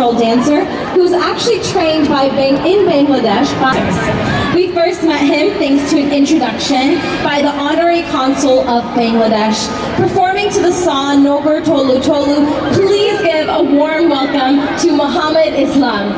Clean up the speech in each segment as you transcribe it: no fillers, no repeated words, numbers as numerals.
cultural dancer who's actually trained in Bangladesh. We first met him thanks to an introduction by the Honorary Consul of Bangladesh. Performing to the song Nogur Tolu Tolu, please give a warm welcome to Muhammad Islam.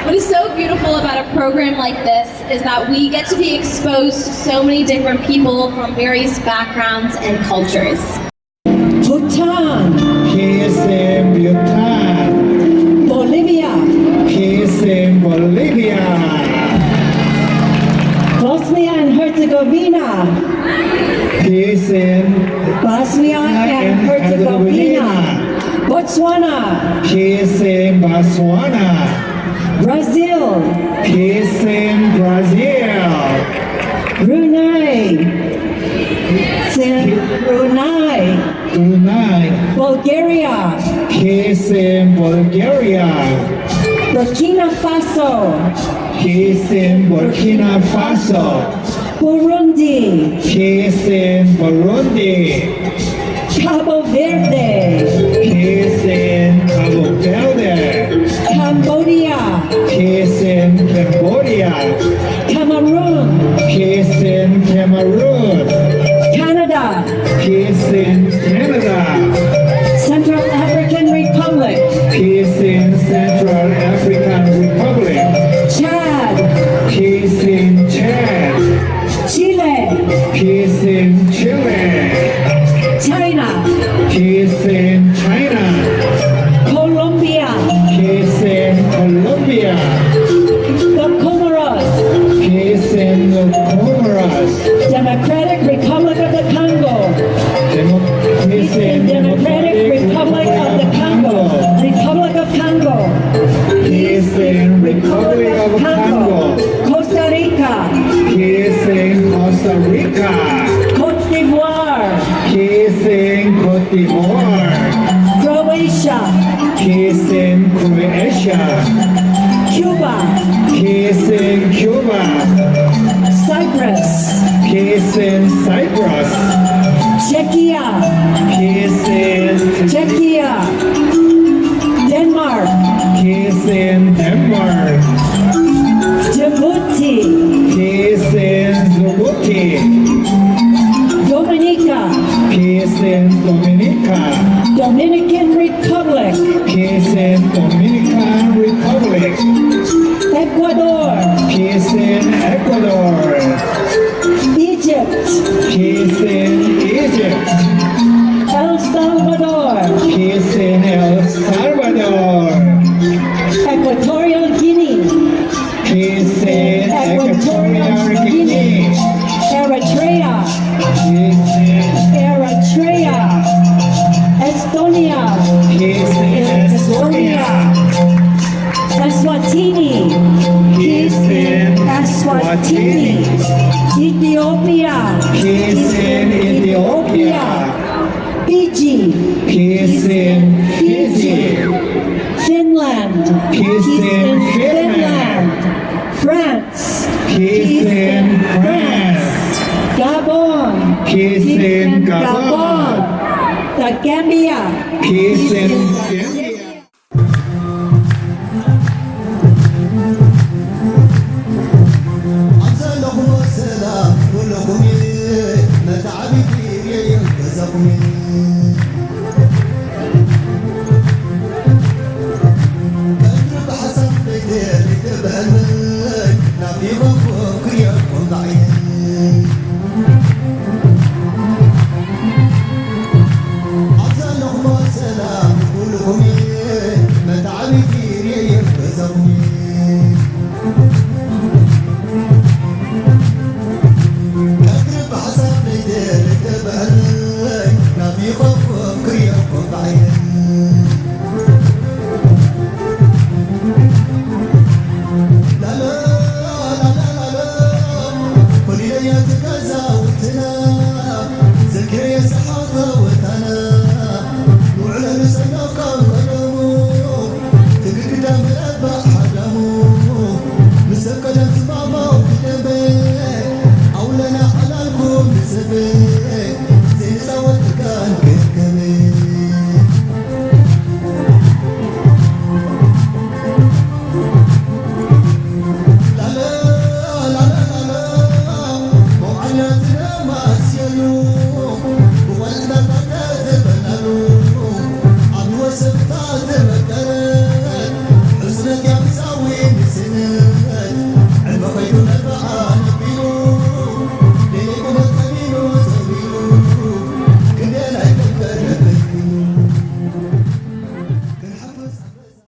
What is so beautiful about a program like this is that we get to be exposed to so many different people from various backgrounds and cultures. Bhutan, KSM Bhutan, Bolivia, KSM Bolivia, Bosnia and Herzegovina, KSM Bosnia and Herzegovina, Botswana, KSM Botswana, Brazil, KSM Brazil, Brunei, Brunei, Bulgaria, KSM Bulgaria, Burkina Faso, KSM Burkina Faso, Burundi, KSM Burundi, Cabo Verde, KSM Cabo Verde, Cambodia, KSM Cambodia, Cameroon, KSM Cameroon, Canada, KSM Canada, Central African Republic, KSM Central African Republic, Chad, KSM Chad, Chile, KSM Chile, China, KSM Costa Rica. Cote d'Ivoire, Peace in Cote d'Ivoire. Croatia, Peace in Croatia. Cuba, Peace in Cuba. Cyprus, Peace in Cyprus. Czechia, Peace in Czechia, Denmark, Peace in Denmark. Djibouti, Peace in Djibouti. Dominica, Peace in Dominica. Dominican Republic, Peace in Dominican Republic. Ecuador, Peace in Ecuador. Egypt, Peace in Egypt. El Salvador, Peace in El Salvador. Equatorial Guinea, Peace in Equatorial Guinea. Eritrea, Peace in Eritrea, Estonia, Peace in Estonia. Eswatini, Peace in Eswatini, Ethiopia, Peace in Ethiopia. Fiji, Peace in Fiji. Finland, Peace in Finland. France, Peace in France. Gabon, Peace in Gabon. The Gambia, Peace in Gambia. Azza lahu selam, lahu